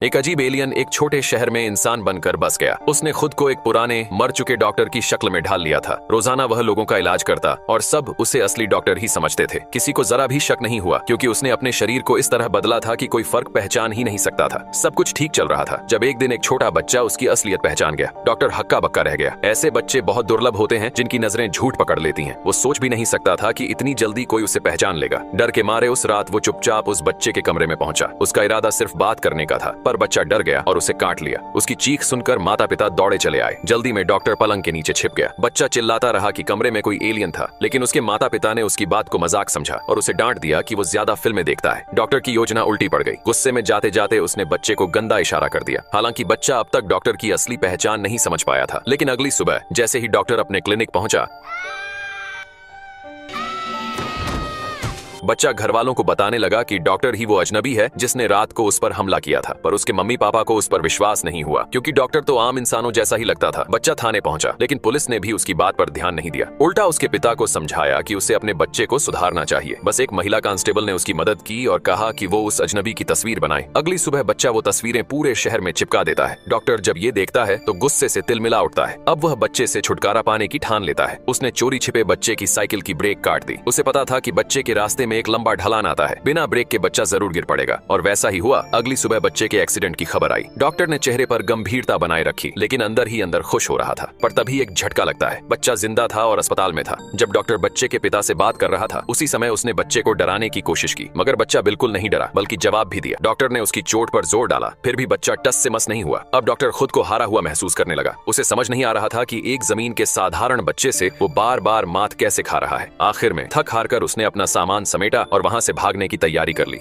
एक अजीब एलियन एक छोटे शहर में इंसान बनकर बस गया। उसने खुद को एक पुराने मर चुके डॉक्टर की शक्ल में ढाल लिया था। रोजाना वह लोगों का इलाज करता और सब उसे असली डॉक्टर ही समझते थे। किसी को जरा भी शक नहीं हुआ क्योंकि उसने अपने शरीर को इस तरह बदला था कि कोई फर्क पहचान ही नहीं सकता था। सब कुछ ठीक चल रहा था जब एक दिन एक छोटा बच्चा उसकी असलियत पहचान गया। डॉक्टर हक्का बक्का रह गया। ऐसे बच्चे बहुत दुर्लभ होते हैं जिनकी नजरें झूठ पकड़ लेती हैं। वो सोच भी नहीं सकता था कि इतनी जल्दी कोई उसे पहचान लेगा। डर के मारे उस रात वो चुपचाप उस बच्चे के कमरे में पहुंचा। उसका इरादा सिर्फ बात करने का था, पर बच्चा डर गया और उसे काट लिया। उसकी चीख सुनकर माता पिता दौड़े चले आए। जल्दी में डॉक्टर पलंग के नीचे छिप गया। बच्चा चिल्लाता रहा कि कमरे में कोई एलियन था, लेकिन उसके माता पिता ने उसकी बात को मजाक समझा और उसे डांट दिया कि वो ज्यादा फिल्में देखता है। डॉक्टर की योजना उल्टी पड़ गई। गुस्से में जाते जाते उसने बच्चे को गंदा इशारा कर दिया। हालांकि बच्चा अब तक डॉक्टर की असली पहचान नहीं समझ पाया था, लेकिन अगली सुबह जैसे ही डॉक्टर अपने क्लिनिक पहुंचा, बच्चा घर वालों को बताने लगा कि डॉक्टर ही वो अजनबी है जिसने रात को उस पर हमला किया था। पर उसके मम्मी पापा को उस पर विश्वास नहीं हुआ क्योंकि डॉक्टर तो आम इंसानों जैसा ही लगता था। बच्चा थाने पहुंचा, लेकिन पुलिस ने भी उसकी बात पर ध्यान नहीं दिया। उल्टा उसके पिता को समझाया कि उसे अपने बच्चे को सुधारना चाहिए। बस एक महिला कांस्टेबल ने उसकी मदद की और कहा कि वो उस अजनबी की तस्वीर बनाए। अगली सुबह बच्चा वो तस्वीरें पूरे शहर में चिपका देता है। डॉक्टर जब ये देखता है तो गुस्से से तिलमिला उठता है। अब वह बच्चे से छुटकारा पाने की ठान लेता है। उसने चोरी छिपे बच्चे की साइकिल की ब्रेक काट दी। उसे पता था कि बच्चे के रास्ते में एक लंबा ढलान आता है, बिना ब्रेक के बच्चा जरूर गिर पड़ेगा। और वैसा ही हुआ। अगली सुबह बच्चे के एक्सीडेंट की खबर आई। डॉक्टर ने चेहरे पर गंभीरता बनाए रखी, लेकिन अंदर ही अंदर खुश हो रहा था। पर तभी एक झटका लगता है। बच्चा जिंदा था और अस्पताल में था। जब डॉक्टर बच्चे के पिता से बात कर रहा था, उसी समय उसने बच्चे को डराने की कोशिश की, मगर बच्चा बिल्कुल नहीं डरा, बल्कि जवाब भी दिया। डॉक्टर ने उसकी चोट पर जोर डाला, फिर भी बच्चा टस से मस नहीं हुआ। अब डॉक्टर खुद को हारा हुआ महसूस करने लगा। उसे समझ नहीं आ रहा था कि एक जमीन के साधारण बच्चे से वो बार बार मात कैसे खा रहा है। आखिर में थक हार कर उसने अपना सामान समेटा और वहां से भागने की तैयारी कर ली।